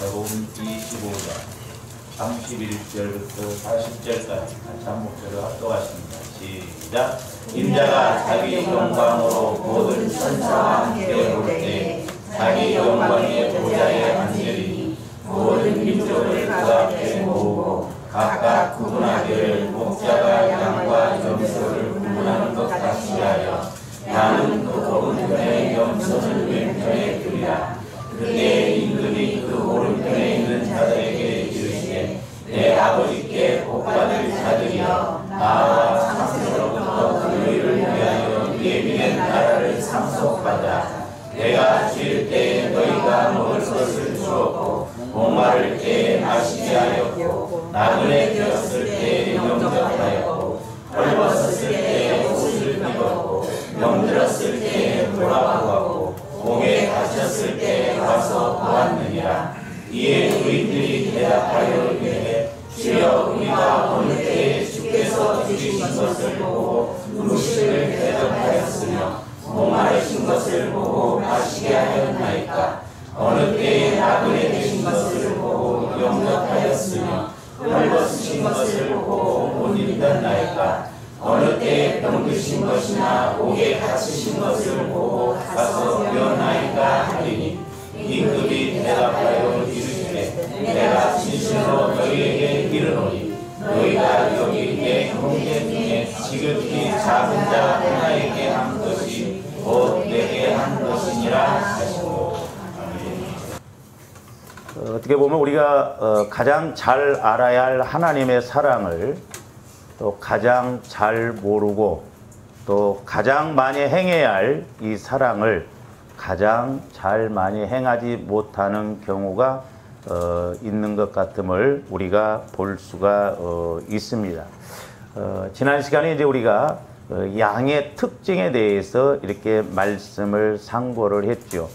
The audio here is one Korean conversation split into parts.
마태복음 25장 31절부터 40절까지 같이 한 목소리로 합독하십니다. 시작. 인자가 자기 영광으로 모든 천사와 함께 올 때 자기 영광의 보좌에 앉으리니 모든 민족을 그 앞에 모으고 각각 구분하기를 목자가 양과 염소를 구분하는 것 같이 하여 양은 그 오른편에 염소는 왼편에 두리라. 그때 임금이 그 오른편에 있는 자들에게 이르시되 내 아버지께 복받을 자들이여 나와 창세로부터 너희를 위하여 예비된 나라를 상속하자. 내가 쉴 때에 너희가 먹을 것을 주었고 목마를 때에 마시게 하였고 나그네 되었을 때에 영접하였고 헐벗었을 때에 옷을 입었고 병들었을 때에 돌아보았고 목에 갇혔을 때에 와서 보았느니라. 이에 그들이 대답하여 이르되 주여 우리가 어느 때에 주께서 주신 것을 보고 음식을 대접하였으며 목마르신 것을 보고 마시게 하였나이까. 어느 때에 나그네 되신 것을 보고 영접하였으며 헐벗으신 것을 보고 못 입혔나이까. 어느 때에 병드신 것이나 목에 갇히신 것을 보고 가서 배웠나이까 하리니 임금이 대답하여 이르시되 내가 진실로 너희에게 이르노니 너희가 여기 내 형제 중에 지극히 작은 자 하나에게 한 것이 곧 내게 한 것이니라 하시고. 어떻게 보면 우리가 가장 잘 알아야 할 하나님의 사랑을 또 가장 잘 모르고 또 가장 많이 행해야 할 이 사랑을 가장 잘 많이 행하지 못하는 경우가 있는 것 같음을 우리가 볼 수가 있습니다. 지난 시간에 이제 우리가 양의 특징에 대해서 이렇게 말씀을 상고를 했죠.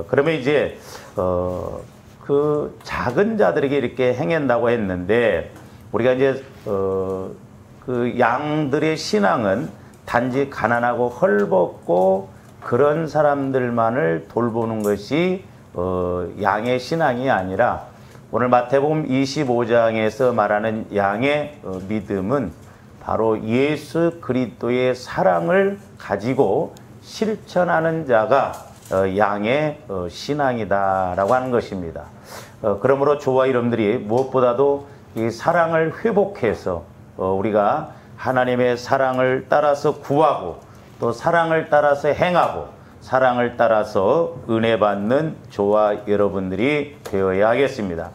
그러면 이제 그 작은 자들에게 이렇게 행한다고 했는데 우리가 이제 그 양들의 신앙은 단지 가난하고 헐벗고 그런 사람들만을 돌보는 것이 양의 신앙이 아니라 오늘 마태복음 25장에서 말하는 양의 믿음은 바로 예수 그리스도의 사랑을 가지고 실천하는 자가 양의 신앙이다라고 하는 것입니다. 그러므로 저와 여러분들이 무엇보다도 이 사랑을 회복해서 우리가 하나님의 사랑을 따라서 구하고 또 사랑을 따라서 행하고 사랑을 따라서 은혜 받는 저와 여러분들이 되어야 하겠습니다.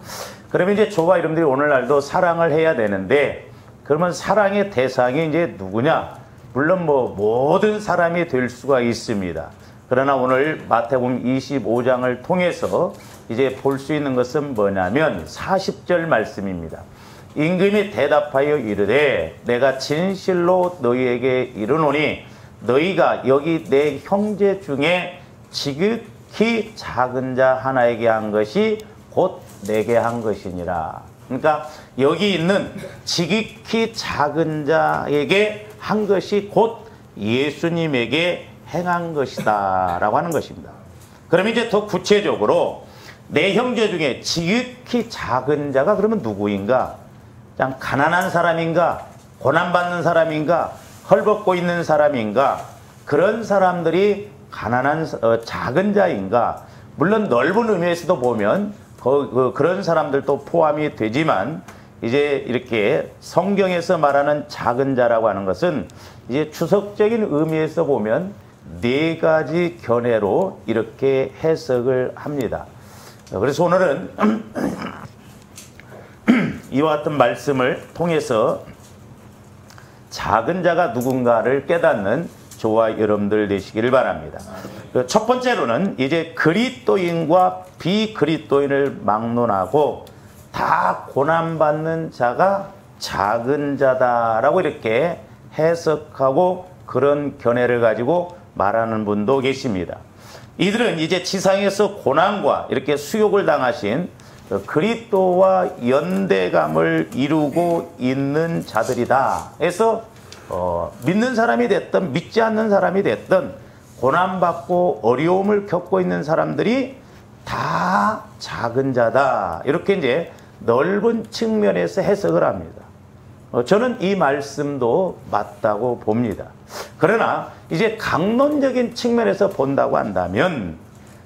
그러면 이제 저와 여러분들이 오늘날도 사랑을 해야 되는데 그러면 사랑의 대상이 이제 누구냐? 물론 모든 사람이 될 수가 있습니다. 그러나 오늘 마태복음 25장을 통해서 이제 볼 수 있는 것은 뭐냐면 40절 말씀입니다. 임금이 대답하여 이르되 내가 진실로 너희에게 이르노니 너희가 여기 내 형제 중에 지극히 작은 자 하나에게 한 것이 곧 내게 한 것이니라. 그러니까 여기 있는 지극히 작은 자에게 한 것이 곧 예수님에게 행한 것이다 라고 하는 것입니다. 그럼 이제 더 구체적으로 내 형제 중에 지극히 작은 자가 그러면 누구인가? 그냥 가난한 사람인가? 고난받는 사람인가? 헐벗고 있는 사람인가? 그런 사람들이 가난한 작은 자인가? 물론 넓은 의미에서도 보면 그런 사람들도 포함이 되지만 이제 이렇게 성경에서 말하는 작은 자라고 하는 것은 이제 추석적인 의미에서 보면 네 가지 견해로 이렇게 해석을 합니다. 그래서 오늘은 이와 같은 말씀을 통해서 작은 자가 누군가를 깨닫는 저와 여러분들 되시기를 바랍니다. 첫 번째로는 이제 그리스도인과 비그리스도인을 막론하고 다 고난받는 자가 작은 자다라고 이렇게 해석하고 그런 견해를 가지고 말하는 분도 계십니다. 이들은 이제 지상에서 고난과 이렇게 수욕을 당하신 그리스도와 연대감을 이루고 있는 자들이다. 해서 믿는 사람이 됐든 믿지 않는 사람이 됐든 고난받고 어려움을 겪고 있는 사람들이 다 작은 자다. 이렇게 이제 넓은 측면에서 해석을 합니다. 저는 이 말씀도 맞다고 봅니다. 그러나 이제 강론적인 측면에서 본다고 한다면,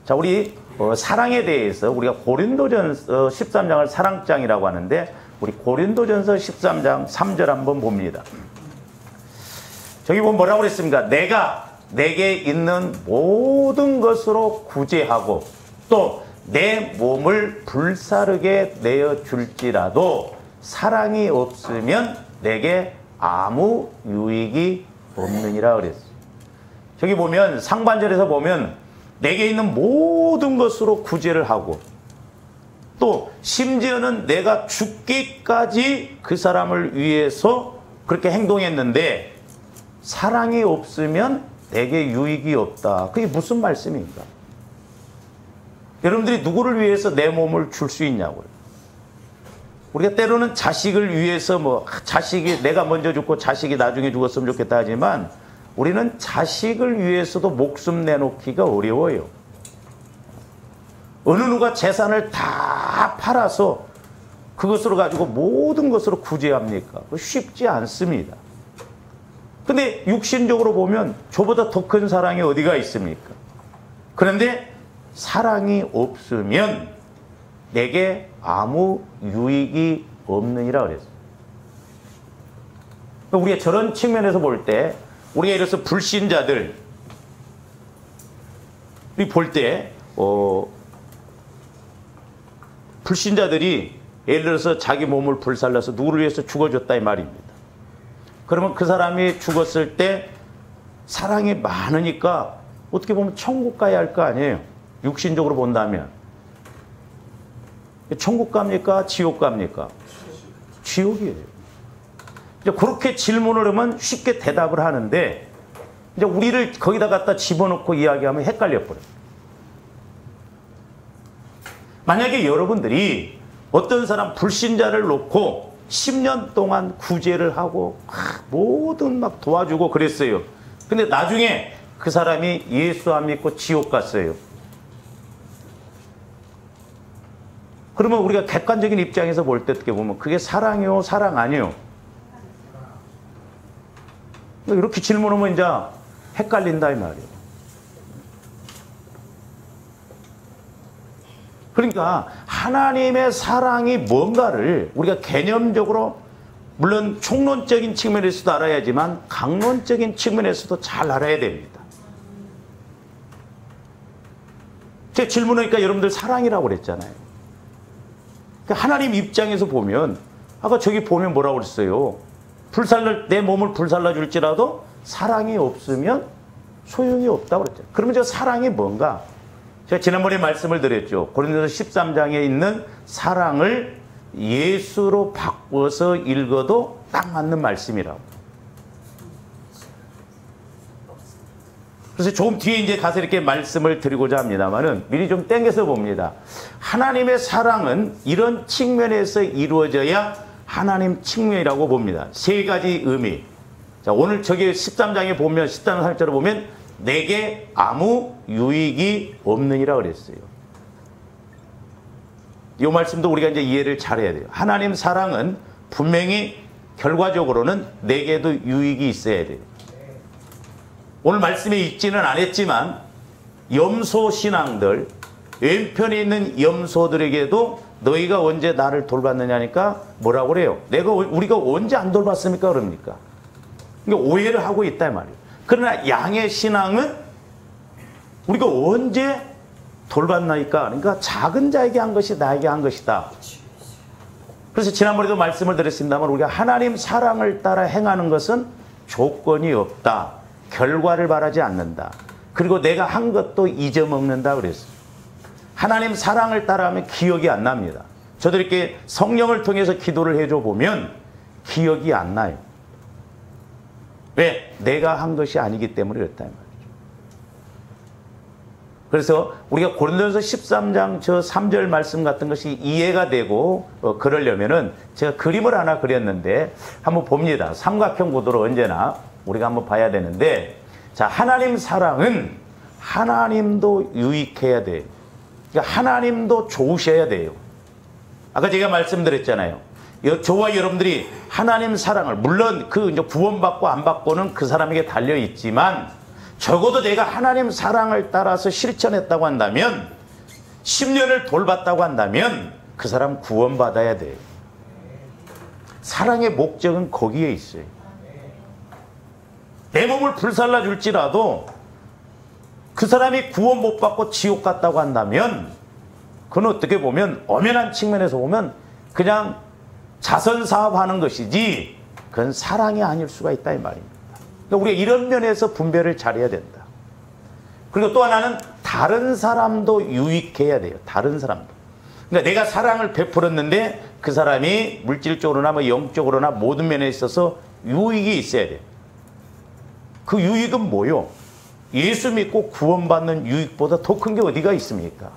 자, 우리 사랑에 대해서 우리가 고린도전서 13장을 사랑장이라고 하는데, 우리 고린도전서 13장 3절 한번 봅니다. 저기 보면 뭐라고 그랬습니까? 내가 내게 있는 모든 것으로 구제하고 또 내 몸을 불사르게 내어 줄지라도 사랑이 없으면 내게 아무 유익이 없느니라 그랬어요. 저기 보면 상반절에서 보면 내게 있는 모든 것으로 구제를 하고 또 심지어는 내가 죽기까지 그 사람을 위해서 그렇게 행동했는데 사랑이 없으면 내게 유익이 없다. 그게 무슨 말씀입니까? 여러분들이 누구를 위해서 내 몸을 줄 수 있냐고요. 우리가 때로는 자식을 위해서 자식이 내가 먼저 죽고 자식이 나중에 죽었으면 좋겠다 하지만 우리는 자식을 위해서도 목숨 내놓기가 어려워요. 어느 누가 재산을 다 팔아서 그것으로 가지고 모든 것으로 구제합니까? 쉽지 않습니다. 근데 육신적으로 보면 저보다 더 큰 사랑이 어디가 있습니까? 그런데 사랑이 없으면 내게 아무 유익이 없느니라 그랬어요. 우리가 저런 측면에서 볼 때 우리가 예를 들어서 불신자들 볼 때 불신자들이 예를 들어서 자기 몸을 불살라서 누구를 위해서 죽어줬다 이 말입니다. 그러면 그 사람이 죽었을 때 사랑이 많으니까 어떻게 보면 천국 가야 할 거 아니에요. 육신적으로 본다면. 천국 갑니까? 지옥 갑니까? 지옥이에요. 이제 그렇게 질문을 하면 쉽게 대답을 하는데 이제 우리를 거기다 갖다 집어넣고 이야기하면 헷갈려 버려요. 만약에 여러분들이 어떤 사람 불신자를 놓고 10년 동안 구제를 하고 뭐든 막 도와주고 그랬어요. 근데 나중에 그 사람이 예수 안 믿고 지옥 갔어요. 그러면 우리가 객관적인 입장에서 볼 때 어떻게 보면 그게 사랑이요, 사랑 아니요? 이렇게 질문하면 이제 헷갈린다 이 말이에요. 그러니까 하나님의 사랑이 뭔가를 우리가 개념적으로 물론 총론적인 측면에서도 알아야지만 강론적인 측면에서도 잘 알아야 됩니다. 제가 질문하니까 여러분들 사랑이라고 그랬잖아요. 그러니까 하나님 입장에서 보면 아까 저기 보면 뭐라고 그랬어요? 내 몸을 불살라 줄지라도 사랑이 없으면 소용이 없다고 그랬죠. 그러면 저 사랑이 뭔가? 제가 지난번에 말씀을 드렸죠. 고린도서 13장에 있는 사랑을 예수로 바꿔서 읽어도 딱 맞는 말씀이라고. 그래서 조금 뒤에 이제 가서 이렇게 말씀을 드리고자 합니다만은 미리 좀 땡겨서 봅니다. 하나님의 사랑은 이런 측면에서 이루어져야 하나님 측면이라고 봅니다. 세 가지 의미. 자, 오늘 저기 13장에 보면 13장 3절에 보면 내게 아무 유익이 없느니라 그랬어요. 이 말씀도 우리가 이제 이해를 잘해야 돼요. 하나님 사랑은 분명히 결과적으로는 내게도 유익이 있어야 돼요. 오늘 말씀에 있지는 않았지만 염소 신앙들, 왼편에 있는 염소들에게도 너희가 언제 나를 돌봤느냐니까 뭐라고 그래요? 우리가 언제 안 돌봤습니까? 그럽니까? 그러니까 오해를 하고 있다 말이에요. 그러나 양의 신앙은 우리가 언제 돌봤나니까? 그러니까 작은 자에게 한 것이 나에게 한 것이다. 그래서 지난번에도 말씀을 드렸습니다만 우리가 하나님 사랑을 따라 행하는 것은 조건이 없다. 결과를 바라지 않는다. 그리고 내가 한 것도 잊어먹는다 그랬어요. 하나님 사랑을 따라하면 기억이 안 납니다. 저도 이렇게 성령을 통해서 기도를 해줘 보면 기억이 안 나요. 왜? 내가 한 것이 아니기 때문에 그렇다 말이죠. 그래서 우리가 고린도전서 13장 저 3절 말씀 같은 것이 이해가 되고 그러려면은 제가 그림을 하나 그렸는데 한번 봅니다. 삼각형 구도로 언제나 우리가 한번 봐야 되는데, 자, 하나님 사랑은 하나님도 유익해야 돼. 그러니까 하나님도 좋으셔야 돼요. 아까 제가 말씀드렸잖아요. 저와 여러분들이 하나님 사랑을, 물론 그 이제 구원받고 안 받고는 그 사람에게 달려 있지만, 적어도 내가 하나님 사랑을 따라서 실천했다고 한다면, 10년을 돌봤다고 한다면 그 사람 구원받아야 돼요. 사랑의 목적은 거기에 있어요. 내 몸을 불살라 줄지라도 그 사람이 구원 못 받고 지옥 갔다고 한다면, 그건 어떻게 보면 엄연한 측면에서 보면 그냥 자선사업하는 것이지 그건 사랑이 아닐 수가 있다 이 말입니다. 그러니까 우리가 이런 면에서 분별을 잘해야 된다. 그리고 또 하나는 다른 사람도 유익해야 돼요. 다른 사람도. 그러니까 내가 사랑을 베풀었는데 그 사람이 물질적으로나 뭐 영적으로나 모든 면에 있어서 유익이 있어야 돼요. 그 유익은 뭐요? 예수 믿고 구원받는 유익보다 더 큰 게 어디가 있습니까?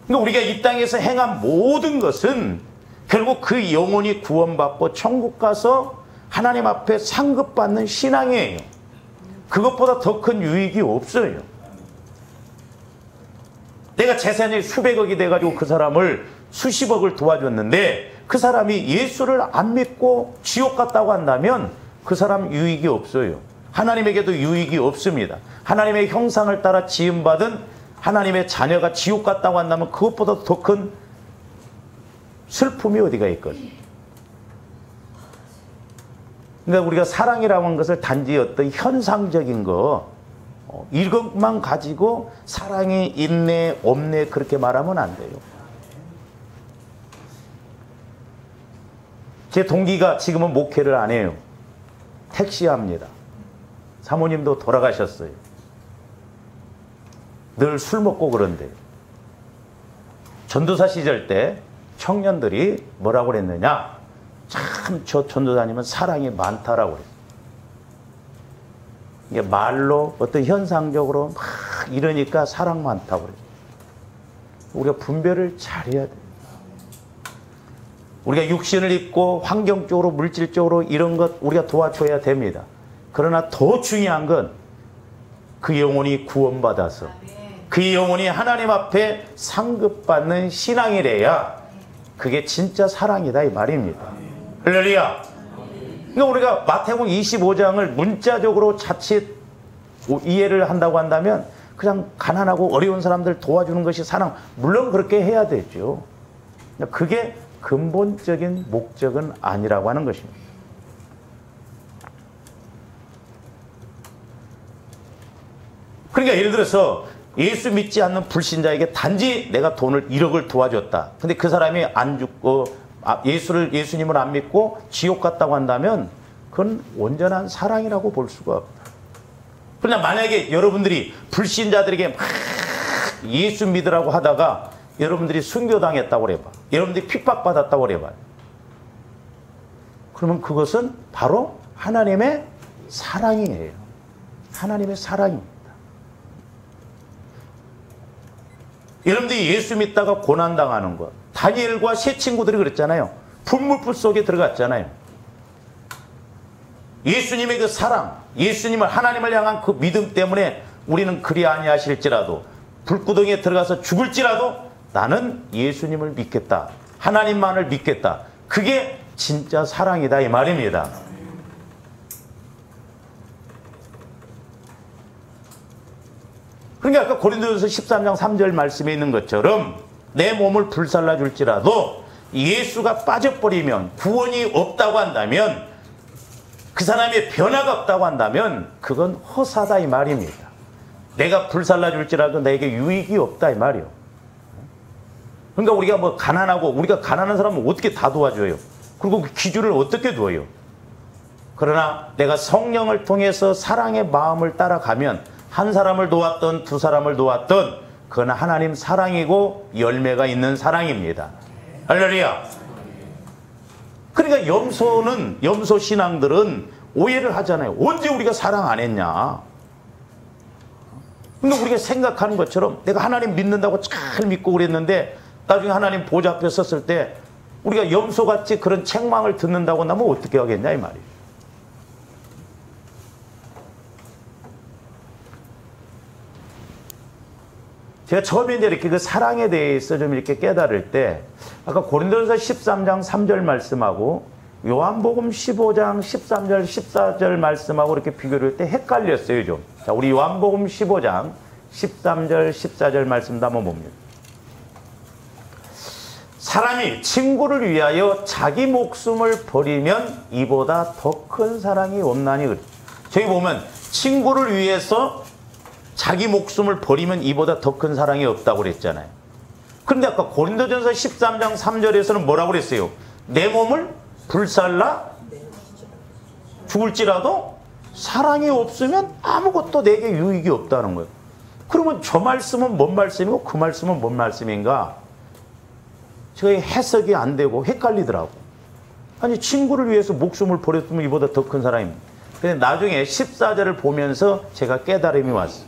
그러니까 우리가 이 땅에서 행한 모든 것은 결국 그 영혼이 구원받고 천국 가서 하나님 앞에 상급받는 신앙이에요. 그것보다 더 큰 유익이 없어요. 내가 재산이 수백억이 돼가지고 그 사람을 수십억을 도와줬는데 그 사람이 예수를 안 믿고 지옥 갔다고 한다면 그 사람 유익이 없어요. 하나님에게도 유익이 없습니다. 하나님의 형상을 따라 지음받은 하나님의 자녀가 지옥 갔다고 한다면 그것보다 더 큰 슬픔이 어디가 있거든요. 그러니까 우리가 사랑이라고 하는 것을 단지 어떤 현상적인 거, 이것만 가지고 사랑이 있네 없네 그렇게 말하면 안 돼요. 제 동기가 지금은 목회를 안 해요. 택시합니다. 사모님도 돌아가셨어요. 늘 술 먹고 그런데 전도사 시절 때 청년들이 뭐라고 그랬느냐, 참 저 전도사님은 사랑이 많다라고 그랬어요. 이게 말로 어떤 현상적으로 막 이러니까 사랑 많다고 그래요. 우리가 분별을 잘해야 돼요. 우리가 육신을 입고 환경적으로 물질적으로 이런 것 우리가 도와줘야 됩니다. 그러나 더 중요한 건 그 영혼이 구원받아서 그 영혼이 하나님 앞에 상급받는 신앙이래야 그게 진짜 사랑이다 이 말입니다. 할렐루야. 그러니까 우리가 마태복음 25장을 문자적으로 자칫 이해를 한다고 한다면 그냥 가난하고 어려운 사람들 도와주는 것이 사랑, 물론 그렇게 해야 되죠. 그게 근본적인 목적은 아니라고 하는 것입니다. 그러니까 예를 들어서 예수 믿지 않는 불신자에게 단지 내가 돈을 1억을 도와줬다. 근데 그 사람이 안 죽고 예수님을 안 믿고 지옥 갔다고 한다면 그건 온전한 사랑이라고 볼 수가 없다. 그러나 만약에 여러분들이 불신자들에게 막 예수 믿으라고 하다가 여러분들이 순교당했다고 그래봐. 여러분들이 핍박받았다고 그래봐. 그러면 그것은 바로 하나님의 사랑이에요. 하나님의 사랑입니다. 여러분들이 예수 믿다가 고난당하는 것. 다니엘과 세 친구들이 그랬잖아요. 풀무불 속에 들어갔잖아요. 예수님의 그 사랑, 예수님을, 하나님을 향한 그 믿음 때문에 우리는 그리 아니하실지라도 불구덩이에 들어가서 죽을지라도 나는 예수님을 믿겠다. 하나님만을 믿겠다. 그게 진짜 사랑이다 이 말입니다. 그러니까 아까 고린도전서 13장 3절 말씀에 있는 것처럼 내 몸을 불살라 줄지라도 예수가 빠져버리면, 구원이 없다고 한다면, 그 사람의 변화가 없다고 한다면 그건 허사다 이 말입니다. 내가 불살라 줄지라도 내게 유익이 없다 이 말이요. 그러니까 우리가 뭐 가난하고, 우리가 가난한 사람은 어떻게 다 도와줘요? 그리고 그 기준을 어떻게 두어요? 그러나 내가 성령을 통해서 사랑의 마음을 따라가면 한 사람을 도왔던 두 사람을 도왔던 그건 하나님 사랑이고 열매가 있는 사랑입니다. 할렐루야. 그러니까 염소 신앙들은 오해를 하잖아요. 언제 우리가 사랑 안 했냐. 근데 우리가 생각하는 것처럼 내가 하나님 믿는다고 잘 믿고 그랬는데 나중에 하나님 보좌 앞에 섰을 때 우리가 염소같이 그런 책망을 듣는다고 나면 어떻게 하겠냐 이 말이에요. 제가 처음에 이제 이렇게 그 사랑에 대해서 좀 이렇게 깨달을 때, 아까 고린도전서 13장 3절 말씀하고 요한복음 15장 13절 14절 말씀하고 이렇게 비교를 할 때 헷갈렸어요, 좀. 자, 우리 요한복음 15장 13절 14절 말씀도 한번 봅니다. 사람이 친구를 위하여 자기 목숨을 버리면 이보다 더 큰 사랑이 없나니. 저기 보면 친구를 위해서 자기 목숨을 버리면 이보다 더 큰 사랑이 없다고 그랬잖아요. 그런데 아까 고린도전서 13장 3절에서는 뭐라고 그랬어요? 내 몸을 불살라 죽을지라도 사랑이 없으면 아무것도 내게 유익이 없다는 거예요. 그러면 저 말씀은 뭔 말씀이고 그 말씀은 뭔 말씀인가? 제가 해석이 안 되고 헷갈리더라고. 아니, 친구를 위해서 목숨을 버렸으면 이보다 더 큰 사랑입니다. 근데 나중에 14절을 보면서 제가 깨달음이 왔어요.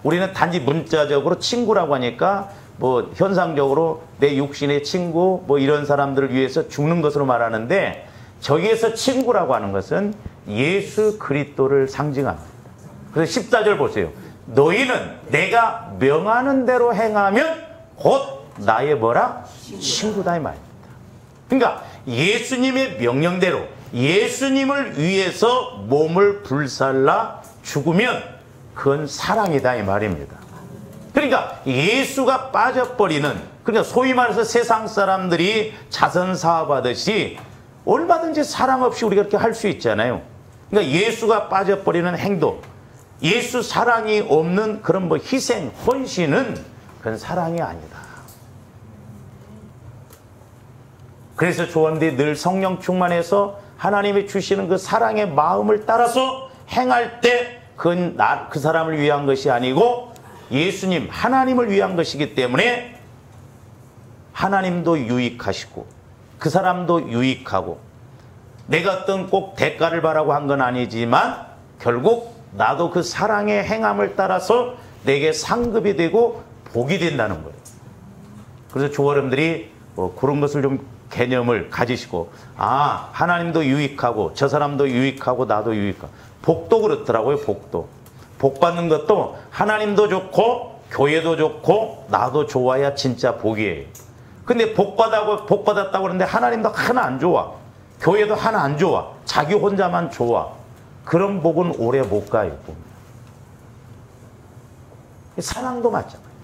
우리는 단지 문자적으로 친구라고 하니까 뭐 현상적으로 내 육신의 친구 뭐 이런 사람들을 위해서 죽는 것으로 말하는데, 저기에서 친구라고 하는 것은 예수 그리스도를 상징합니다. 그래서 14절 보세요. 너희는 내가 명하는 대로 행하면 곧 나의 뭐라? 친구다 이 말입니다. 그러니까 예수님의 명령대로 예수님을 위해서 몸을 불살라 죽으면 그건 사랑이다 이 말입니다. 그러니까 예수가 빠져버리는, 그러니까 소위 말해서 세상 사람들이 자선 사업하듯이 얼마든지 사랑 없이 우리가 그렇게 할 수 있잖아요. 그러니까 예수가 빠져버리는 행동, 예수 사랑이 없는 그런 뭐 희생, 헌신은 그건 사랑이 아니다. 그래서 조언들이 늘 성령 충만해서 하나님이 주시는 그 사랑의 마음을 따라서 행할 때 그건 그 사람을 위한 것이 아니고 예수님, 하나님을 위한 것이기 때문에 하나님도 유익하시고 그 사람도 유익하고, 내가 어떤 꼭 대가를 바라고 한 건 아니지만 결국 나도 그 사랑의 행함을 따라서 내게 상급이 되고 복이 된다는 거예요. 그래서 조어른들이 그런 것을 좀 개념을 가지시고, 아, 하나님도 유익하고 저 사람도 유익하고 나도 유익하고, 복도 그렇더라고요. 복도. 복 받는 것도 하나님도 좋고 교회도 좋고 나도 좋아야 진짜 복이에요. 근데 복 받았다고 그러는데 하나님도 하나 안 좋아, 교회도 하나 안 좋아, 자기 혼자만 좋아, 그런 복은 오래 못 가요. 사랑도 마찬가지예요.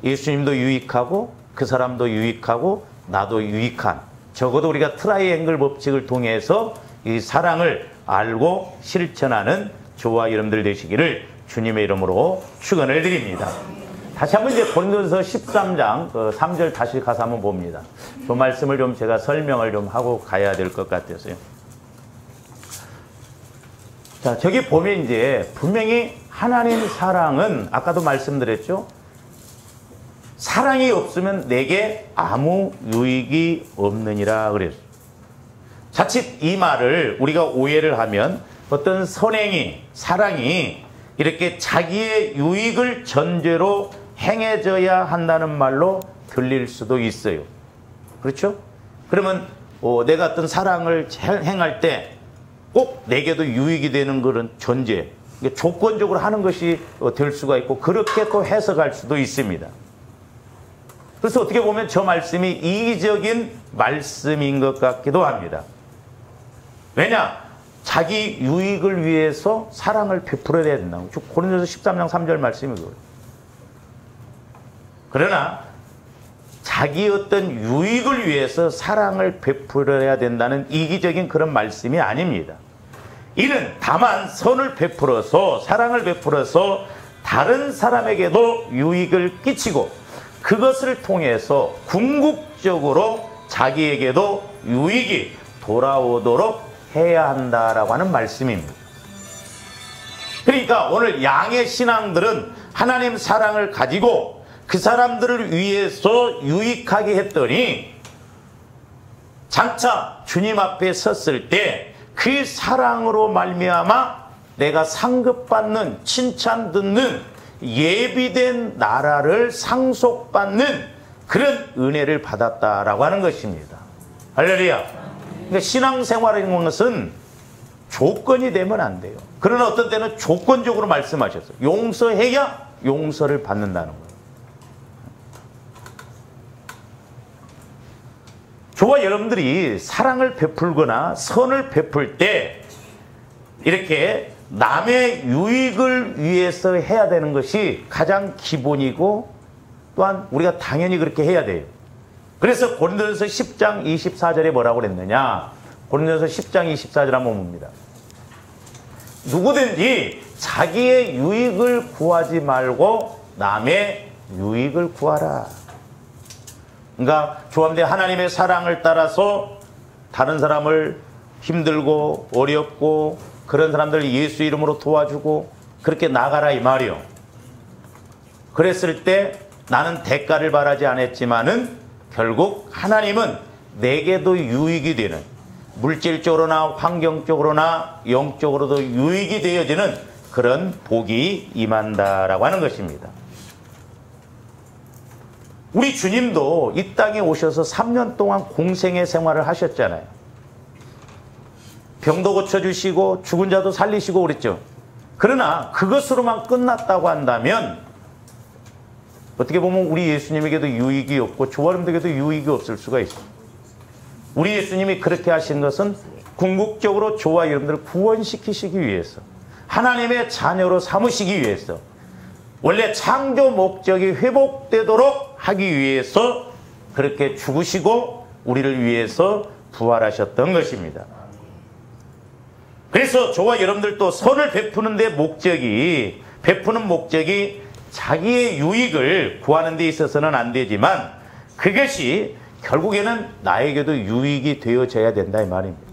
예수님도 유익하고 그 사람도 유익하고 나도 유익한, 적어도 우리가 트라이앵글 법칙을 통해서 이 사랑을 알고 실천하는 저와 여러분들 되시기를 주님의 이름으로 축원을 드립니다. 다시 한번 이제 고린도전서 13장 3절 다시 가서 한번 봅니다. 그 말씀을 좀 제가 설명을 좀 하고 가야 될 것 같아서요. 자, 저기 보면 이제 분명히 하나님 사랑은 아까도 말씀드렸죠. 사랑이 없으면 내게 아무 유익이 없느니라 그랬어요. 자칫 이 말을 우리가 오해를 하면 어떤 선행이, 사랑이 이렇게 자기의 유익을 전제로 행해져야 한다는 말로 들릴 수도 있어요. 그렇죠? 그러면 내가 어떤 사랑을 행할 때 꼭 내게도 유익이 되는 그런 전제, 조건적으로 하는 것이 될 수가 있고, 그렇게 또 해석할 수도 있습니다. 그래서 어떻게 보면 저 말씀이 이기적인 말씀인 것 같기도 합니다. 왜냐? 자기 유익을 위해서 사랑을 베풀어야 된다고. 고린도서 13장 3절 말씀이 그거예요. 그러나 자기 어떤 유익을 위해서 사랑을 베풀어야 된다는 이기적인 그런 말씀이 아닙니다. 이는 다만 선을 베풀어서, 사랑을 베풀어서 다른 사람에게도 유익을 끼치고 그것을 통해서 궁극적으로 자기에게도 유익이 돌아오도록 해야 한다라고 하는 말씀입니다. 그러니까 오늘 양의 신앙들은 하나님 사랑을 가지고 그 사람들을 위해서 유익하게 했더니 장차 주님 앞에 섰을 때 그 사랑으로 말미암아 내가 상급받는, 칭찬 듣는, 예비된 나라를 상속받는 그런 은혜를 받았다라고 하는 것입니다. 할렐루야. 그러니까 신앙생활이라는 것은 조건이 되면 안 돼요. 그러나 어떤 때는 조건적으로 말씀하셨어요. 용서해야 용서를 받는다는 거예요. 저와 여러분들이 사랑을 베풀거나 선을 베풀 때 이렇게 남의 유익을 위해서 해야 되는 것이 가장 기본이고 또한 우리가 당연히 그렇게 해야 돼요. 그래서 고린도전서 10장 24절에 뭐라고 그랬느냐? 고린도전서 10장 24절 한번 봅니다. 누구든지 자기의 유익을 구하지 말고 남의 유익을 구하라. 그러니까 조합대 하나님의 사랑을 따라서 다른 사람을 힘들고 어렵고 그런 사람들 예수 이름으로 도와주고 그렇게 나가라 이 말이요. 그랬을 때 나는 대가를 바라지 않았지만은 결국 하나님은 내게도 유익이 되는, 물질적으로나 환경적으로나 영적으로도 유익이 되어지는 그런 복이 임한다라고 하는 것입니다. 우리 주님도 이 땅에 오셔서 3년 동안 공생의 생활을 하셨잖아요. 병도 고쳐주시고 죽은 자도 살리시고 그랬죠. 그러나 그것으로만 끝났다고 한다면 어떻게 보면 우리 예수님에게도 유익이 없고 조아름들에게도 유익이 없을 수가 있어요. 우리 예수님이 그렇게 하신 것은 궁극적으로 저와 여러분들을 구원시키시기 위해서, 하나님의 자녀로 삼으시기 위해서, 원래 창조 목적이 회복되도록 하기 위해서 그렇게 죽으시고 우리를 위해서 부활하셨던 것입니다. 그래서 저와 여러분들도 선을 베푸는 목적이 자기의 유익을 구하는 데 있어서는 안 되지만 그것이 결국에는 나에게도 유익이 되어져야 된다 이 말입니다.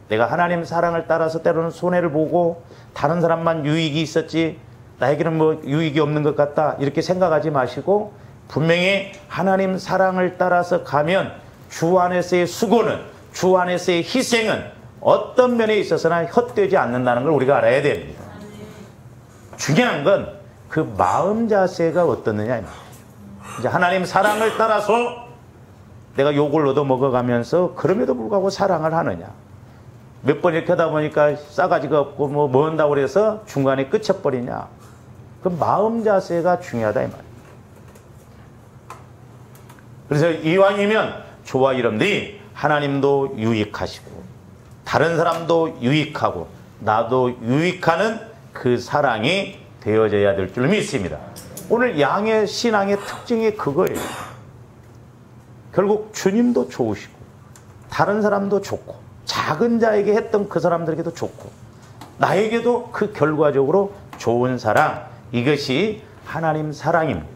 내가 하나님 사랑을 따라서 때로는 손해를 보고 다른 사람만 유익이 있었지 나에게는 뭐 유익이 없는 것 같다 이렇게 생각하지 마시고 분명히 하나님 사랑을 따라서 가면 주 안에서의 수고는, 주 안에서의 희생은 어떤 면에 있어서나 헛되지 않는다는 걸 우리가 알아야 됩니다. 중요한 건 그 마음 자세가 어떻느냐. 이제 하나님 사랑을 따라서 내가 욕을 얻어 먹어가면서 그럼에도 불구하고 사랑을 하느냐. 몇 번 이렇게 하다 보니까 싸가지가 없고 뭐 한다고 그래서 중간에 끝쳐버리냐. 그 마음 자세가 중요하다 이 말이에요. 그래서 이왕이면 저와 여러분들이 하나님도 유익하시고 다른 사람도 유익하고 나도 유익하는 그 사랑이 되어져야 될 줄 믿습니다. 오늘 양의 신앙의 특징이 그거예요. 결국 주님도 좋으시고 다른 사람도 좋고 작은 자에게 했던 그 사람들에게도 좋고 나에게도 그 결과적으로 좋은 사랑, 이것이 하나님 사랑입니다.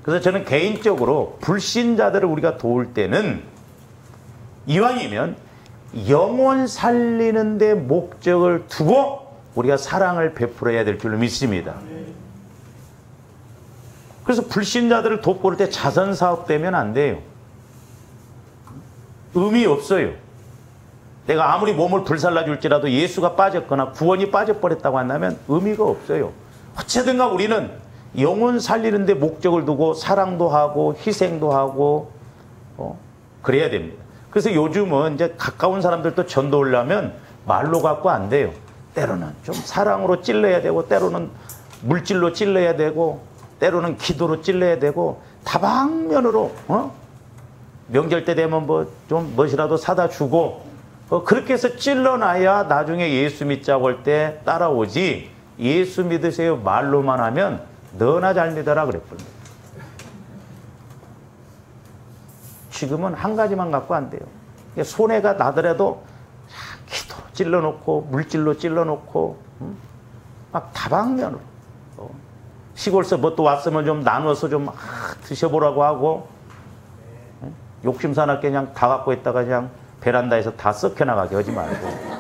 그래서 저는 개인적으로 불신자들을 우리가 도울 때는 이왕이면 영혼 살리는 데 목적을 두고 우리가 사랑을 베풀어야 될 줄로 믿습니다. 그래서 불신자들을 돕고 그럴 때 자선사업 되면 안 돼요. 의미 없어요. 내가 아무리 몸을 불살라 줄지라도 예수가 빠졌거나 구원이 빠져버렸다고 한다면 의미가 없어요. 어쨌든가 우리는 영혼 살리는 데 목적을 두고 사랑도 하고 희생도 하고 그래야 됩니다. 그래서 요즘은 이제 가까운 사람들도 전도 오려면 말로 갖고 안 돼요. 때로는 좀 사랑으로 찔러야 되고 때로는 물질로 찔러야 되고 때로는 기도로 찔러야 되고 다방면으로 명절 때 되면 뭐 좀 무엇이라도 사다 주고 그렇게 해서 찔러놔야 나중에 예수 믿자고 할 때 따라오지. 예수 믿으세요 말로만 하면 너나 잘 믿어라 그랬거든요. 지금은 한 가지만 갖고 안 돼요. 손해가 나더라도 기도로 찔러놓고 물질로 찔러놓고 막 다방면으로 시골서 뭐 또 왔으면 좀 나눠서 좀 드셔보라고 하고 욕심사납게 그냥 다 갖고 있다가 그냥 베란다에서 다 썩혀나가게 하지 말고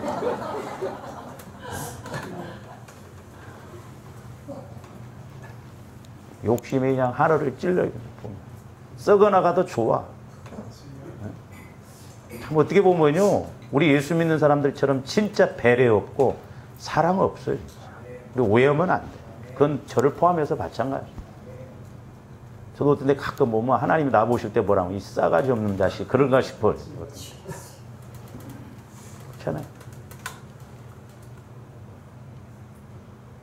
욕심이 그냥 하늘을 찔러 썩어나가도 좋아. 참 어떻게 보면요 우리 예수 믿는 사람들처럼 진짜 배려 없고 사랑 없어요. 오해하면 안 돼. 그건 저를 포함해서 마찬가지. 저도 어떤 데 가끔 보면 하나님이 나 보실 때 뭐라고 이 싸가지 없는 자식 그런가 싶어요. 그렇잖아요.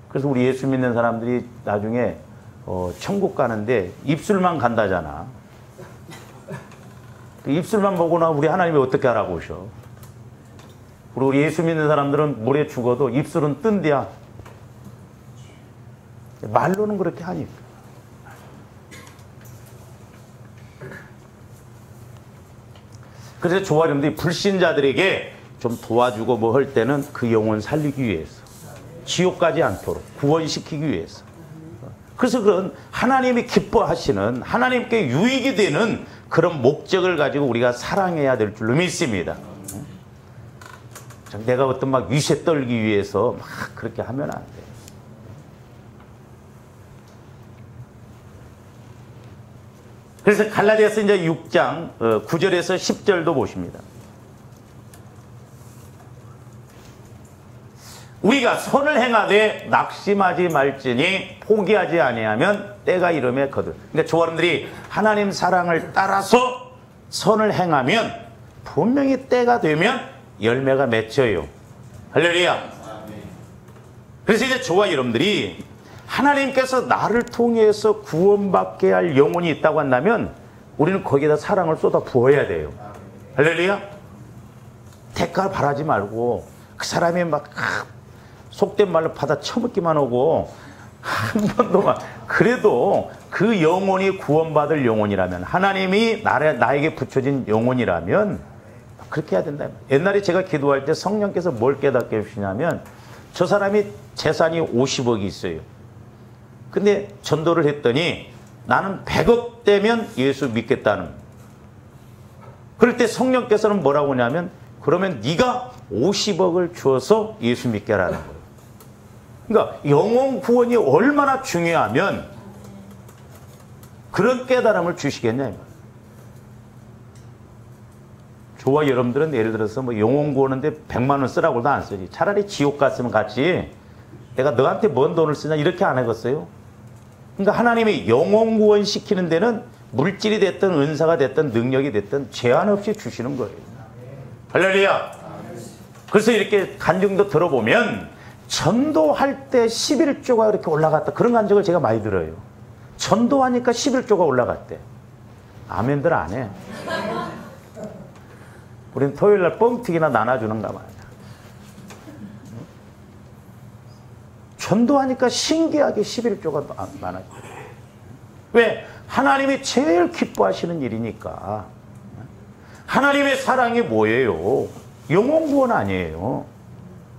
그래서 우리 예수 믿는 사람들이 나중에 천국 가는데 입술만 간다잖아. 입술만 보거나 우리 하나님이 어떻게 알아보셔? 그리고 우리 예수 믿는 사람들은 모레 죽어도 입술은 뜬대야. 말로는 그렇게 하니까. 그래서 조아령들이 불신자들에게 좀 도와주고 뭐 할 때는 그 영혼 살리기 위해서, 지옥 가지 않도록 구원시키기 위해서. 그래서 그런 하나님이 기뻐하시는, 하나님께 유익이 되는 그런 목적을 가지고 우리가 사랑해야 될 줄로 믿습니다. 내가 어떤 막 위세 떨기 위해서 막 그렇게 하면 안 돼. 그래서 갈라디아서 이제 6장 9절에서 10절도 보십니다. 우리가 선을 행하되 낙심하지 말지니 포기하지 아니하면 때가 이름에 거들. 그러니까 조아름들이 하나님 사랑을 따라서 선을 행하면 분명히 때가 되면 열매가 맺혀요. 할렐루야. 그래서 이제 저와 여러분들이 하나님께서 나를 통해서 구원받게 할 영혼이 있다고 한다면 우리는 거기에다 사랑을 쏟아 부어야 돼요. 할렐루야. 대가를 바라지 말고 그 사람이 막 속된 말로 받아 처먹기만 하고 한 번도 막, 그래도 그 영혼이 구원받을 영혼이라면, 하나님이 나에게 붙여진 영혼이라면 그렇게 해야 된다. 옛날에 제가 기도할 때 성령께서 뭘 깨닫게 해주시냐면, 저 사람이 재산이 50억이 있어요. 근데 전도를 했더니 나는 100억 되면 예수 믿겠다는. 그럴 때 성령께서는 뭐라고 하냐면, 그러면 네가 50억을 주어서 예수 믿게 하라는 거예요. 그러니까 영혼 구원이 얼마나 중요하면 그런 깨달음을 주시겠냐. 저와 여러분들은 예를 들어서 뭐 영혼 구원인데 100만 원 쓰라고도 안 쓰지. 차라리 지옥 갔으면 같이 내가 너한테 뭔 돈을 쓰냐 이렇게 안 하겠어요. 그러니까 하나님이 영혼 구원 시키는 데는 물질이 됐든 은사가 됐든 능력이 됐든 제한 없이 주시는 거예요. 할렐루야. 그래서 이렇게 간증도 들어보면 전도할 때 11조가 이렇게 올라갔다, 그런 간증을 제가 많이 들어요. 전도하니까 11조가 올라갔대. 아멘들 안 해. 우리는 토요일날 뻥튀기나 나눠주는가 봐요. 전도하니까 신기하게 11조가 많아요. 왜? 하나님이 제일 기뻐하시는 일이니까. 하나님의 사랑이 뭐예요? 영혼 구원 아니에요.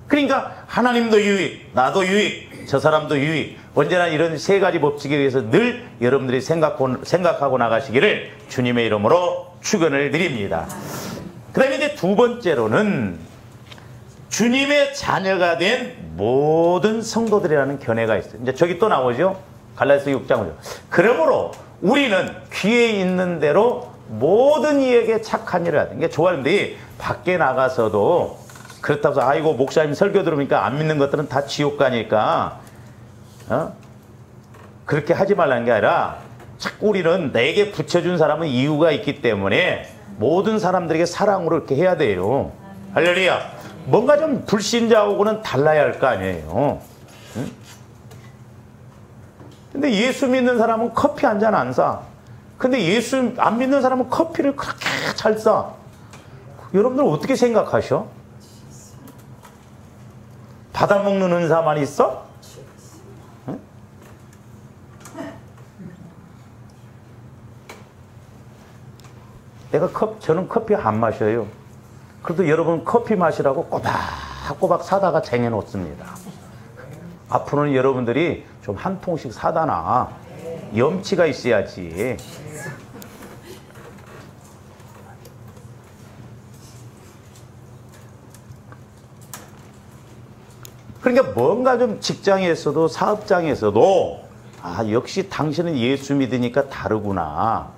그러니까 하나님도 유익, 나도 유익, 저 사람도 유익. 언제나 이런 세 가지 법칙에 의해서 늘 여러분들이 생각하고 나가시기를 주님의 이름으로 축원을 드립니다. 그 다음에 이제 두 번째로는 주님의 자녀가 된 모든 성도들이라는 견해가 있어요. 이제 저기 또 나오죠. 갈라디아서 6장 5절. 그러므로 우리는 귀에 있는 대로 모든 이에게 착한 일을 하다. 그러니까 조아님들이 밖에 나가서도 그렇다고 해서 아이고 목사님 설교 들으니까 안 믿는 것들은 다 지옥 가니까 그렇게 하지 말라는 게 아니라, 자꾸 우리는 내게 붙여준 사람은 이유가 있기 때문에 모든 사람들에게 사랑으로 이렇게 해야 돼요. 할렐루야. 뭔가 좀 불신자하고는 달라야 할 거 아니에요. 응? 근데 예수 믿는 사람은 커피 한 잔 안 사. 근데 예수 안 믿는 사람은 커피를 그렇게 잘 사. 여러분들 어떻게 생각하셔? 받아먹는 은사만 있어? 응? 저는 커피 안 마셔요. 그래도 여러분 커피 마시라고 꼬박꼬박 사다가 쟁여놓습니다. 앞으로는 여러분들이 좀 한 통씩 사다 놔. 염치가 있어야지. 그러니까 뭔가 좀 직장에서도 사업장에서도 역시 당신은 예수 믿으니까 다르구나.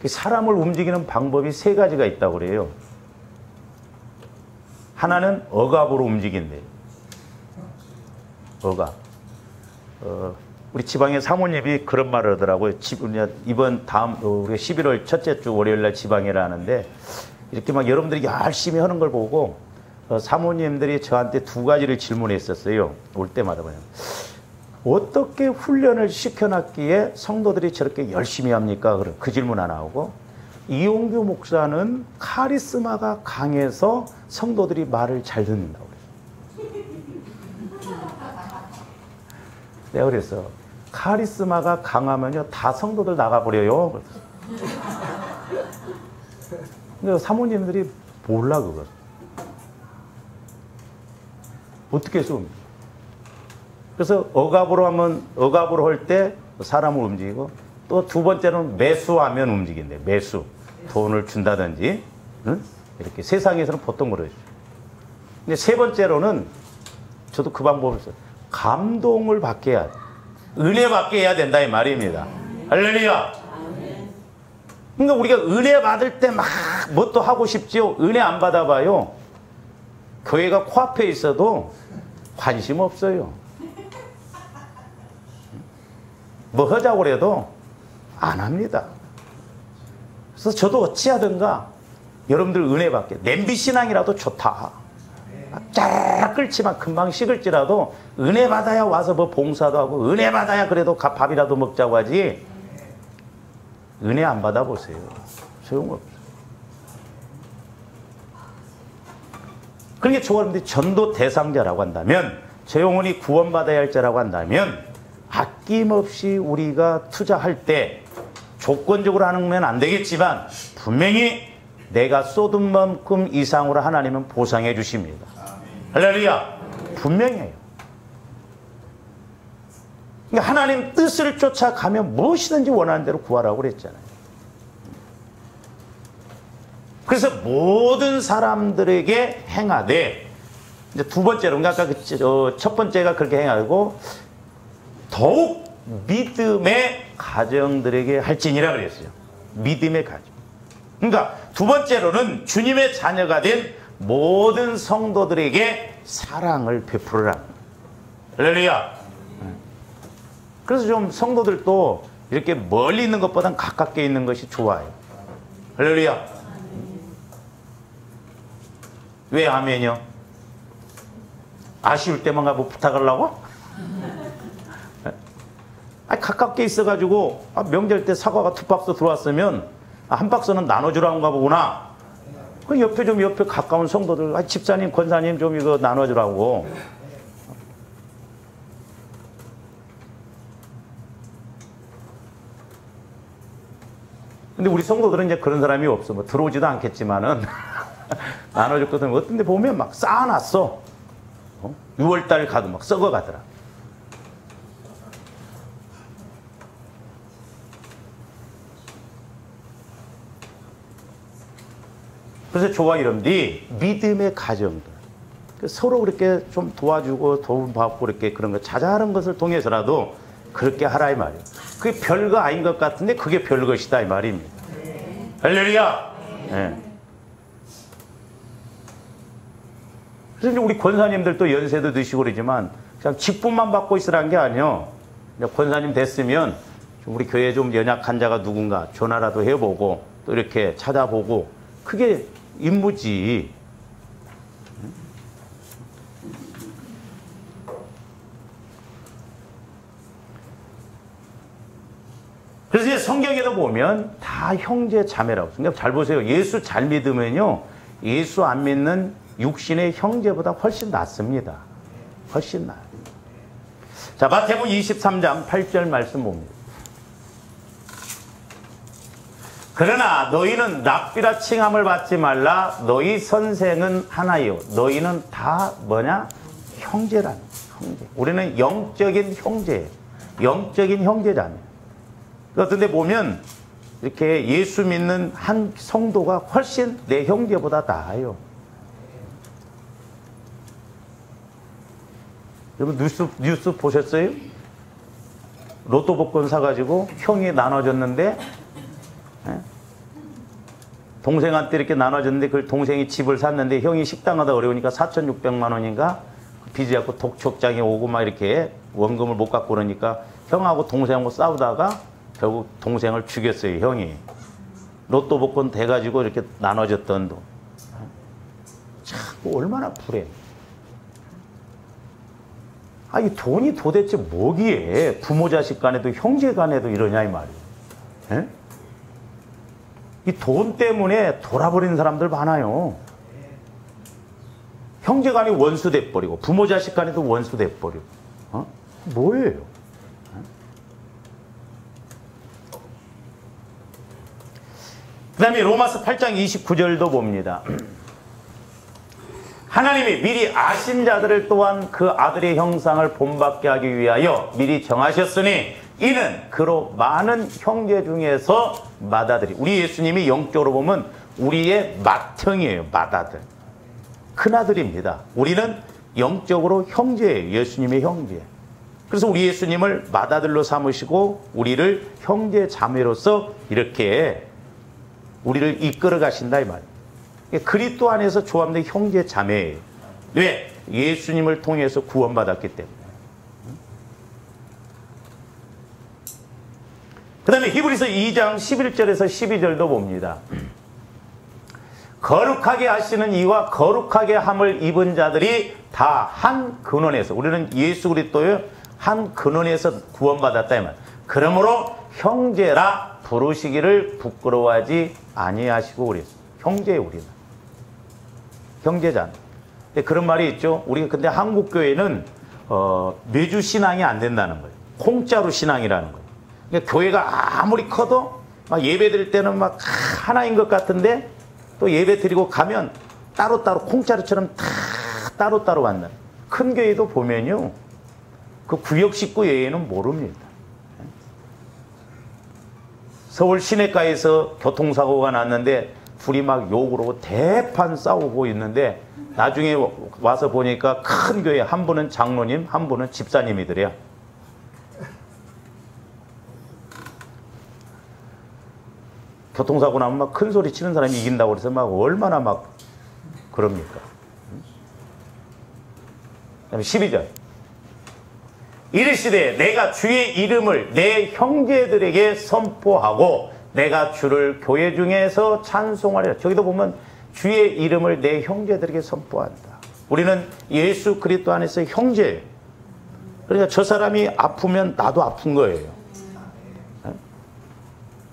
사람을 움직이는 방법이 세 가지가 있다고 그래요. 하나는 억압으로 움직인대요. 억압. 우리 지방의 사모님이 그런 말을 하더라고요. 이번 우리가 11월 첫째 주 월요일날 지방회를 하는데, 이렇게 막 여러분들이 열심히 하는 걸 보고 사모님들이 저한테 두 가지를 질문했었어요. 올 때마다. 어떻게 훈련을 시켜놨기에 성도들이 저렇게 열심히 합니까? 그 질문 하나 오고, 이용규 목사는 카리스마가 강해서 성도들이 말을 잘 듣는다고 그래요. 내가 그랬어. 카리스마가 강하면요, 다 성도들 나가버려요. 근데 사모님들이 몰라, 그걸. 어떻게 해서 옵니까? 그래서 억압으로 하면, 억압으로 할 때 사람을 움직이고, 또 두 번째로는 매수하면 움직인대. 매수. 돈을 준다든지, 응? 이렇게 세상에서는 보통 그러죠. 근데 세 번째로는 저도 그 방법을 써요. 감동을 받게 해야 돼. 은혜 받게 해야 된다 이 말입니다. 할렐루야. 그러니까 우리가 은혜 받을 때 막 뭐 또 하고 싶지요. 은혜 안 받아봐요. 교회가 코앞에 있어도 관심 없어요. 뭐 하자고 그래도 안 합니다. 그래서 저도 어찌하든가 여러분들 은혜 받게, 냄비 신앙이라도 좋다. 쫙 끓지만 금방 식을지라도 은혜 받아야 와서 뭐 봉사도 하고, 은혜 받아야 그래도 밥이라도 먹자고 하지. 은혜 안 받아보세요. 소용없어요. 그러니까 여러분들이 전도 대상자라고 한다면, 저 영혼이 구원받아야 할 자라고 한다면, 아낌없이 우리가 투자할 때 조건적으로 하면 안 되겠지만 분명히 내가 쏟은 만큼 이상으로 하나님은 보상해 주십니다. 할렐루야. 분명해요. 그러니까 하나님 뜻을 쫓아가면 무엇이든지 원하는 대로 구하라고 그랬잖아요. 그래서 모든 사람들에게 행하되, 이제 두 번째로, 아까 첫 번째가 그렇게 행하고, 더욱 믿음의 가정들에게 할지니라 그랬어요. 믿음의 가정. 그러니까 두 번째로는 주님의 자녀가 된 모든 성도들에게 사랑을 베풀으라. 할렐루야. 그래서 좀 성도들도 이렇게 멀리 있는 것보단 가깝게 있는 것이 좋아요. 할렐루야. 왜 아멘이요? 아쉬울 때만 가고 부탁하려고? 가깝게 있어가지고 명절 때 사과가 2박스 들어왔으면 한 박스는 나눠주라는가 보구나. 그 옆에 가까운 성도들, 집사님, 권사님 좀 이거 나눠주라고. 근데 우리 성도들은 이제 그런 사람이 없어. 뭐 들어오지도 않겠지만은 나눠줬거든. 어떤 데 보면 막 쌓아놨어. 6월달 가도 막 썩어가더라. 그래서 좋아 이런데 믿음의 가정들, 서로 그렇게 좀 도와주고 도움받고 이렇게 그런 거 자잘한 것을 통해서라도 그렇게 하라 이 말이에요. 그게 별거 아닌 것 같은데 그게 별것이다 이 말입니다. 할렐루야. 네. 그래서 우리 권사님들도 연세도 드시고 그러지만 그냥 직분만 받고 있으라는 게 아니에요. 권사님 됐으면 우리 교회에 좀 연약한 자가 누군가 전화라도 해보고 또 이렇게 찾아보고, 그게 임무지. 그래서 이제 성경에도 보면 다 형제 자매라고. 그러니까 잘 보세요. 예수 잘 믿으면요, 예수 안 믿는 육신의 형제보다 훨씬 낫습니다. 훨씬 나아요. 자, 마태복음 23장 8절 말씀 봅니다. 그러나 너희는 랍비라 칭함을 받지 말라. 너희 선생은 하나요. 너희는 다 뭐냐? 형제라는 형제. 우리는 영적인 형제예요. 영적인 형제자매. 그런데 보면 이렇게 예수 믿는 한 성도가 훨씬 내 형제보다 나아요. 여러분 뉴스 보셨어요? 로또 복권 사가지고 형이 나눠줬는데, 동생한테 이렇게 나눠줬는데 그 동생이 집을 샀는데 형이 식당 하다 어려우니까 4,600만 원인가 빚이 갖고 독촉장에 오고 막 이렇게 원금을 못 갖고 그러니까 형하고 동생하고 싸우다가 결국 동생을 죽였어요. 형이 로또 복권 돼가지고 이렇게 나눠줬던 돈. 참 얼마나 불해. 이 돈이 도대체 뭐기에 부모 자식 간에도 형제 간에도 이러냐 이 말이에요. 예? 이 돈 때문에 돌아버리는 사람들 많아요. 형제 간이 원수 돼버리고 부모 자식 간에도 원수 돼버리고. 뭐예요? 그 다음에 로마서 8장 29절도 봅니다. 하나님이 미리 아신 자들을 또한 그 아들의 형상을 본받게 하기 위하여 미리 정하셨으니 이는 그로 많은 형제 중에서 맏아들이, 우리 예수님이 영적으로 보면 우리의 맏형이에요. 맏아들, 큰아들입니다. 우리는 영적으로 형제예요. 예수님의 형제. 그래서 우리 예수님을 맏아들로 삼으시고 우리를 형제 자매로서 이렇게 우리를 이끌어 가신다 이 말이에요. 그리스도 안에서 조합된 형제 자매예요. 왜? 예수님을 통해서 구원받았기 때문에. 그 다음에 히브리서 2장 11절에서 12절도 봅니다. 거룩하게 하시는 이와 거룩하게 함을 입은 자들이 다 한 근원에서, 우리는 예수 그리스도의 한 근원에서 구원받았다 이 말. 그러므로 형제라 부르시기를 부끄러워하지 아니하시고 그랬어요. 형제예요, 우리는. 형제잖아. 그런 말이 있죠. 우리가 근데 한국 교회는 매주 신앙이 안 된다는 거예요. 공짜로 신앙이라는 거예요. 그러니까 교회가 아무리 커도 막 예배 드릴 때는 막 하나인 것 같은데 또 예배 드리고 가면 따로따로 공짜로처럼 다 따로따로 만나. 큰 교회도 보면요, 그 구역 식구 예외는 모릅니다. 서울 시내가에서 교통사고가 났는데 둘이 막 욕을 하고 대판 싸우고 있는데 나중에 와서 보니까 큰 교회 한 분은 장로님, 한 분은 집사님이더래요. 교통사고 나면 막 큰 소리 치는 사람이 이긴다고 그래서 막 얼마나 막 그럽니까? 그다음에 12절. 이르시되 내가 주의 이름을 내 형제들에게 선포하고 내가 주를 교회 중에서 찬송하리라. 저기도 보면 주의 이름을 내 형제들에게 선포한다. 우리는 예수 그리스도 안에서 형제예요. 그러니까 저 사람이 아프면 나도 아픈 거예요.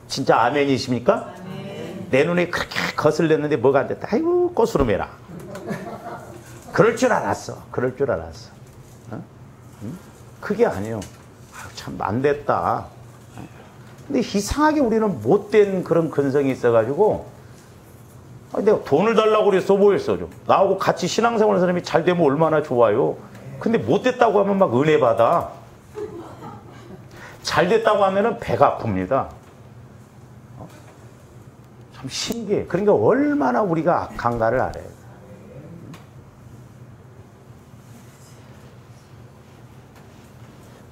진짜 아멘이십니까? 아멘. 내 눈에 그렇게 거슬렸는데 뭐가 안 됐다. 아이고 꼬스름해라. 그럴 줄 알았어. 그럴 줄 알았어. 그게 아니에요. 참 안 됐다. 근데 이상하게 우리는 못된 그런 근성이 있어가지고, 내가 돈을 달라고 그랬어 보였어. 좀 나하고 같이 신앙생활하는 사람이 잘 되면 얼마나 좋아요. 근데 못됐다고 하면 막 은혜 받아. 잘 됐다고 하면은 배가 아픕니다. 참 신기해. 그러니까 얼마나 우리가 악한가를 알아야 돼.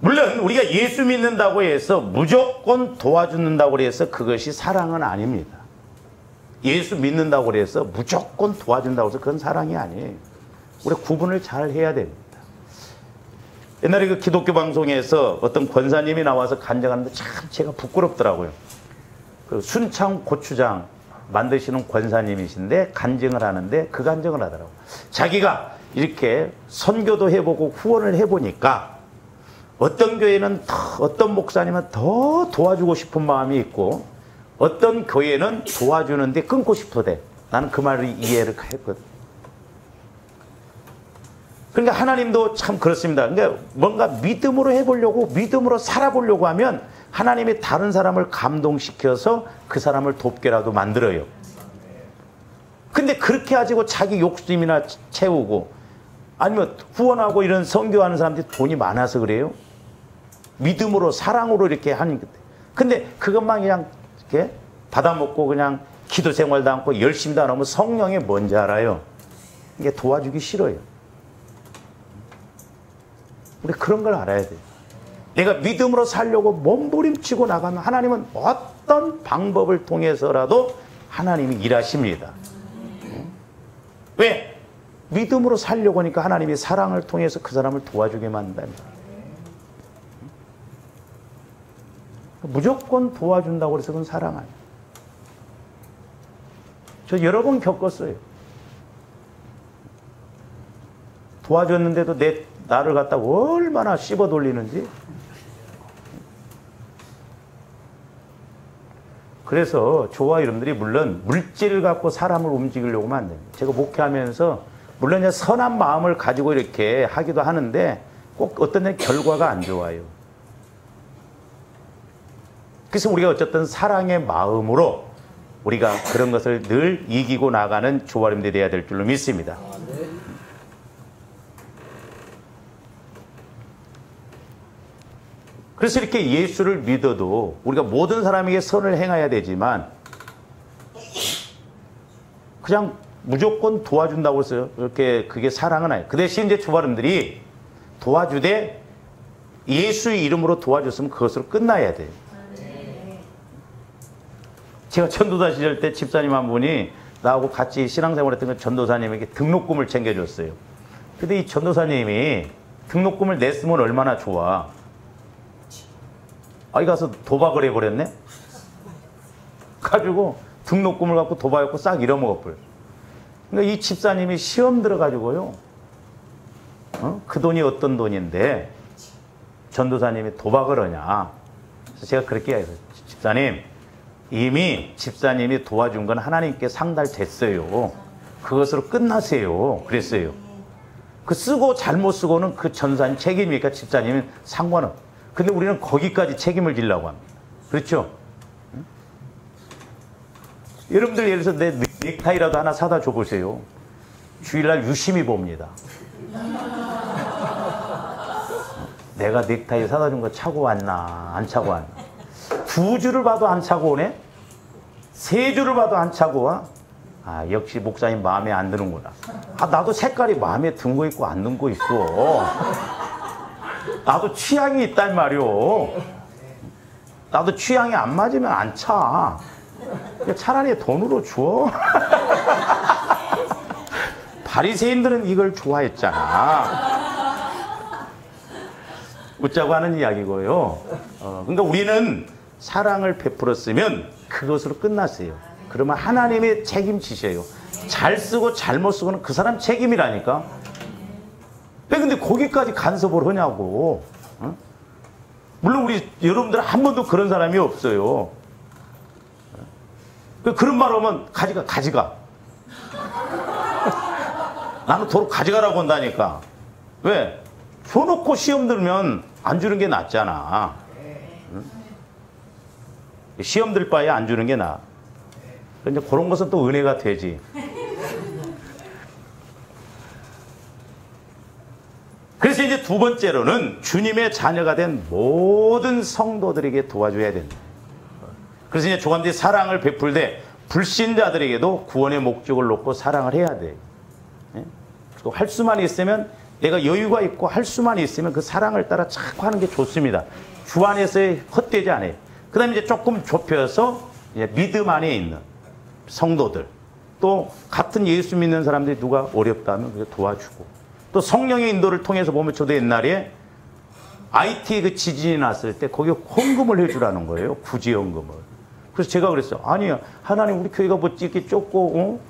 물론 우리가 예수 믿는다고 해서 무조건 도와준다고 해서 그것이 사랑은 아닙니다. 예수 믿는다고 해서 무조건 도와준다고 해서 그건 사랑이 아니에요. 우리가 구분을 잘 해야 됩니다. 옛날에 그 기독교 방송에서 어떤 권사님이 나와서 간증하는데 참 제가 부끄럽더라고요. 그 순창 고추장 만드시는 권사님이신데 간증을 하는데 그 간증을 하더라고요. 자기가 이렇게 선교도 해보고 후원을 해보니까 어떤 교회는 어떤 목사님은 더 도와주고 싶은 마음이 있고 어떤 교회는 도와주는데 끊고 싶어대. 나는 그 말을 이해를 했거든. 그러니까 하나님도 참 그렇습니다. 그러니까 뭔가 믿음으로 해보려고, 믿음으로 살아보려고 하면 하나님이 다른 사람을 감동시켜서 그 사람을 돕게라도 만들어요. 근데 그렇게 가지고 자기 욕심이나 채우고 아니면 후원하고 이런 선교하는 사람들이 돈이 많아서 그래요. 믿음으로 사랑으로 이렇게 하는. 근데 그것만 그냥 이렇게 받아먹고 그냥 기도 생활도 않고 열심히도 안 하면 성령이 뭔지 알아요. 이게 도와주기 싫어요. 우리 그런 걸 알아야 돼요. 내가 믿음으로 살려고 몸부림치고 나가면 하나님은 어떤 방법을 통해서라도 하나님이 일하십니다. 왜? 믿음으로 살려고 하니까 하나님이 사랑을 통해서 그 사람을 도와주게 만든다. 무조건 도와준다고 해서 그건 사랑 아니에요. 저 여러 번 겪었어요. 도와줬는데도 나를 갖다 얼마나 씹어 돌리는지. 그래서 저와 여러분들이 물론 물질을 갖고 사람을 움직이려고 하면 안 됩니다. 제가 목회하면서 물론 이제 선한 마음을 가지고 이렇게 하기도 하는데 꼭 어떤 데 결과가 안 좋아요. 그래서 우리가 어쨌든 사랑의 마음으로 우리가 그런 것을 늘 이기고 나가는 저와 여러분들이 되어야 될 줄로 믿습니다. 그래서 이렇게 예수를 믿어도 우리가 모든 사람에게 선을 행해야 되지만 그냥 무조건 도와준다고 해서 이렇게 그게 사랑은 아니에요. 그 대신 이제 조바름들이 도와주되 예수의 이름으로 도와줬으면 그것으로 끝나야 돼요. 제가 전도사 시절 때 집사님 한 분이 나하고 같이 신앙생활했던 그 전도사님에게 등록금을 챙겨줬어요. 근데 이 전도사님이 등록금을 냈으면 얼마나 좋아. 아이 가서 도박을 해버렸네? 가지고 등록금을 갖고 도박했고 싹 잃어먹었어요. 그러니까 이 집사님이 시험 들어가지고요. 그 돈이 어떤 돈인데 전도사님이 도박을 하냐. 그래서 제가 그렇게 얘기했어요. 집사님, 이미 집사님이 도와준 건 하나님께 상달됐어요. 그것으로 끝나세요. 그랬어요. 그 쓰고 잘못 쓰고는 그 전사님 책임이니까 집사님은 상관없어요. 근데 우리는 거기까지 책임을 지려고 합니다. 그렇죠? 응? 여러분들 예를 들어서 내 넥타이라도 하나 사다 줘보세요. 주일날 유심히 봅니다. 내가 넥타이 사다 준 거 차고 왔나 안 차고 왔나. 2주를 봐도 안 차고 오네? 3주를 봐도 안 차고 와? 아, 역시 목사님 마음에 안 드는구나. 아, 나도 색깔이 마음에 든 거 있고 안 든 거 있어. 나도 취향이 있단 말이오. 나도 취향이 안 맞으면 안 차. 차라리 돈으로 줘. 바리새인들은 이걸 좋아했잖아. 웃자고 하는 이야기고요. 그러니까 우리는 사랑을 베풀었으면 그것으로 끝났어요. 그러면 하나님이 책임지셔요. 잘 쓰고 잘못 쓰고는 그 사람 책임이라니까. 왜 근데 거기까지 간섭을 하냐고. 어? 물론 우리 여러분들 한 번도 그런 사람이 없어요. 그런 말 하면 가져가. 나는 도로 가져가라고 한다니까. 왜? 줘놓고 시험 들면 안 주는 게 낫잖아. 응? 시험 들 바에 안 주는 게 나아. 근데 그런 것은 또 은혜가 되지. 그래서 이제 두 번째로는 주님의 자녀가 된 모든 성도들에게 도와줘야 된다. 그래서 이제 조감들이 사랑을 베풀되 불신자들에게도 구원의 목적을 놓고 사랑을 해야 돼. 또 할 수만 있으면 내가 여유가 있고 할 수만 있으면 그 사랑을 따라 자꾸 하는 게 좋습니다. 주 안에서의 헛되지 않아요. 그 다음에 이제 조금 좁혀서 이제 믿음 안에 있는 성도들, 또 같은 예수 믿는 사람들이 누가 어렵다면 그게 도와주고, 또 성령의 인도를 통해서 보면 저도 옛날에 IT 그 지진이 났을 때 거기에 헌금을 해주라는 거예요. 구제헌금을. 그래서 제가 그랬어요. 아니요, 하나님 우리 교회가 뭐 이렇게 좁고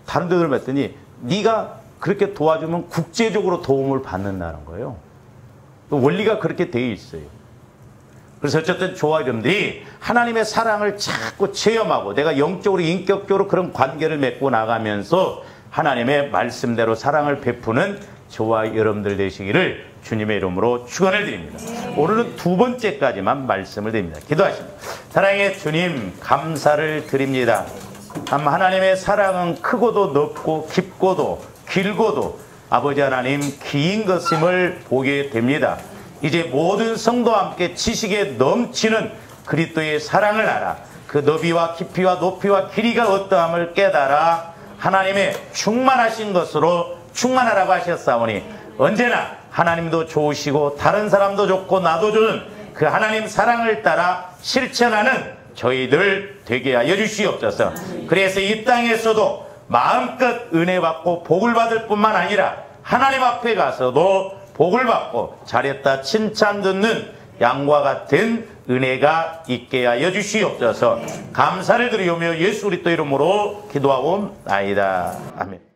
다른 데들 봤더니 네가 그렇게 도와주면 국제적으로 도움을 받는다는 거예요. 원리가 그렇게 되어 있어요. 그래서 어쨌든 저와 여러분들이 하나님의 사랑을 자꾸 체험하고 내가 영적으로 인격적으로 그런 관계를 맺고 나가면서 하나님의 말씀대로 사랑을 베푸는 저와 여러분들 되시기를 주님의 이름으로 축원을 드립니다. 오늘은 두 번째까지만 말씀을 드립니다. 기도하십니다. 사랑의 주님, 감사를 드립니다. 하나님의 사랑은 크고도 넓고 깊고도 길고도 아버지 하나님 긴 것임을 보게 됩니다. 이제 모든 성도와 함께 지식에 넘치는 그리스도의 사랑을 알아 그 너비와 깊이와 높이와 길이가 어떠함을 깨달아 하나님의 충만하신 것으로 충만하라고 하셨사오니 언제나 하나님도 좋으시고 다른 사람도 좋고 나도 좋은 그 하나님 사랑을 따라 실천하는 저희들 되게 하여 주시옵소서. 그래서 이 땅에서도 마음껏 은혜 받고 복을 받을 뿐만 아니라 하나님 앞에 가서도 복을 받고 잘했다 칭찬 듣는 양과 같은 은혜가 있게 하여 주시옵소서. 감사를 드리오며 예수 그리스도 이름으로 기도하옵나이다. 아멘.